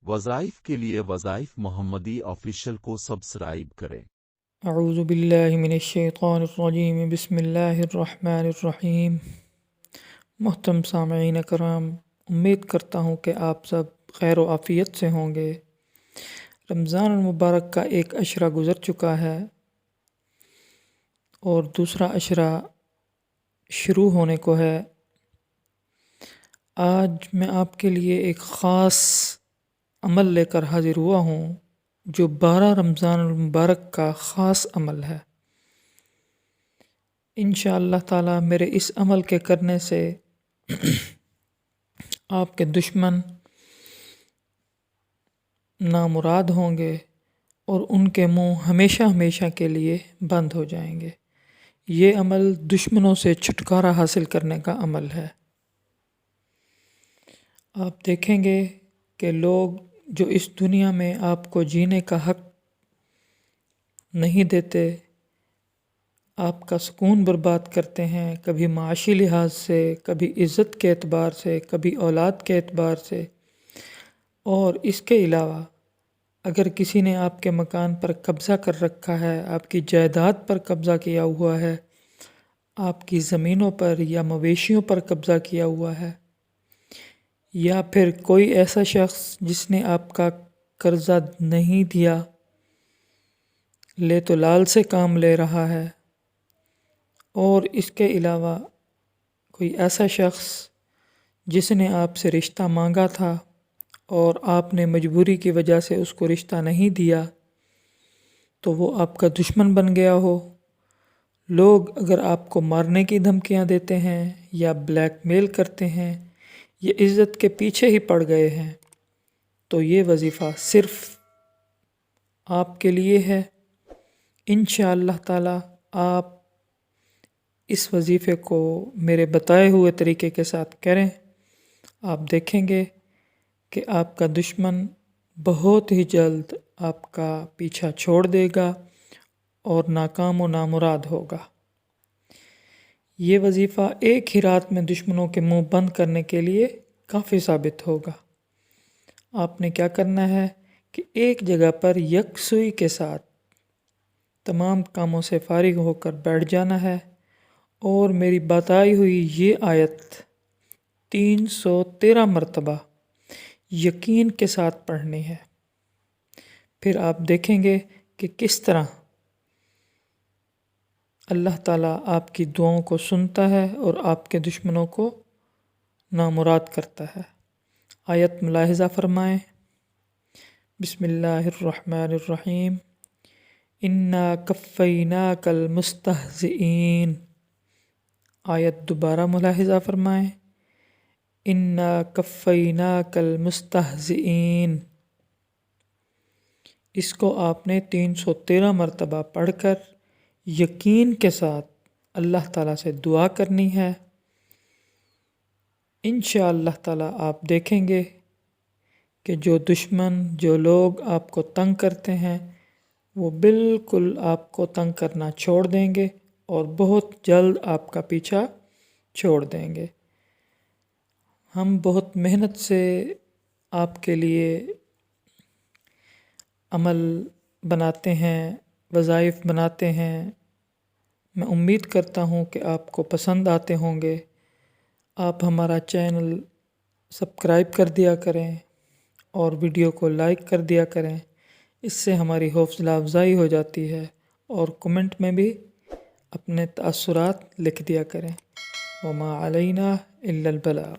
وظائف کے لیے وظائف محمدی آفیشل کو سبسکرائب کریں۔ اعوذ باللہ من الشیطان الرجیم، بسم اللہ الرحمن الرحیم۔ محترم سامعین کرام، امید کرتا ہوں کہ آپ سب خیر و عافیت سے ہوں گے۔ رمضان المبارک کا ایک عشرہ گزر چکا ہے اور دوسرا عشرہ شروع ہونے کو ہے۔ آج میں آپ کے لیے ایک خاص عمل لے کر حاضر ہوا ہوں جو 12 رمضان المبارک کا خاص عمل ہے۔ انشاءاللہ تعالی میرے اس عمل کے کرنے سے آپ کے دشمن نامراد ہوں گے اور ان کے منہ ہمیشہ ہمیشہ کے لیے بند ہو جائیں گے۔ یہ عمل دشمنوں سے چھٹکارا حاصل کرنے کا عمل ہے۔ آپ دیکھیں گے کہ لوگ جو اس دنیا میں آپ کو جینے کا حق نہیں دیتے، آپ کا سکون برباد کرتے ہیں، کبھی معاشی لحاظ سے، کبھی عزت کے اعتبار سے، کبھی اولاد کے اعتبار سے، اور اس کے علاوہ اگر کسی نے آپ کے مکان پر قبضہ کر رکھا ہے، آپ کی جائیداد پر قبضہ کیا ہوا ہے، آپ کی زمینوں پر یا مویشیوں پر قبضہ کیا ہوا ہے، یا پھر کوئی ایسا شخص جس نے آپ کا قرضہ نہیں دیا، لے تو لال سے کام لے رہا ہے، اور اس کے علاوہ کوئی ایسا شخص جس نے آپ سے رشتہ مانگا تھا اور آپ نے مجبوری کی وجہ سے اس کو رشتہ نہیں دیا، تو وہ آپ کا دشمن بن گیا ہو۔ لوگ اگر آپ کو مارنے کی دھمکیاں دیتے ہیں یا بلیک میل کرتے ہیں یا عزت کے پیچھے ہی پڑ گئے ہیں، تو یہ وظیفہ صرف آپ کے لیے ہے۔ انشاءاللہ تعالی آپ اس وظیفے کو میرے بتائے ہوئے طریقے کے ساتھ کریں، آپ دیکھیں گے کہ آپ کا دشمن بہت ہی جلد آپ کا پیچھا چھوڑ دے گا اور ناکام و نامراد ہوگا۔ یہ وظیفہ ایک ہی رات میں دشمنوں کے منہ بند کرنے کے لیے کافی ثابت ہوگا۔ آپ نے کیا کرنا ہے کہ ایک جگہ پر یکسوئی کے ساتھ تمام کاموں سے فارغ ہو کر بیٹھ جانا ہے اور میری بتائی ہوئی یہ آیت 313 مرتبہ یقین کے ساتھ پڑھنی ہے۔ پھر آپ دیکھیں گے کہ کس طرح اللہ تعالیٰ آپ کی دعاؤں کو سنتا ہے اور آپ کے دشمنوں کو نامراد کرتا ہے۔ آیت ملاحظہ فرمائیں۔ بسم اللہ الرحمن الرحیم۔ انا کفیناک المستہزئین۔ آیت دوبارہ ملاحظہ فرمائیں۔ انا کفیناک المستہزئین۔ اس کو آپ نے 313 مرتبہ پڑھ کر یقین کے ساتھ اللہ تعالیٰ سے دعا کرنی ہے۔ انشاءاللہ تعالیٰ آپ دیکھیں گے کہ جو دشمن، جو لوگ آپ کو تنگ کرتے ہیں، وہ بالکل آپ کو تنگ کرنا چھوڑ دیں گے اور بہت جلد آپ کا پیچھا چھوڑ دیں گے۔ ہم بہت محنت سے آپ کے لیے عمل بناتے ہیں، وظائف بناتے ہیں۔ میں امید کرتا ہوں کہ آپ کو پسند آتے ہوں گے۔ آپ ہمارا چینل سبسکرائب کر دیا کریں اور ویڈیو کو لائک کر دیا کریں، اس سے ہماری حوصلہ افزائی ہو جاتی ہے، اور کمنٹ میں بھی اپنے تاثرات لکھ دیا کریں۔ وما علینا الا البلاغ۔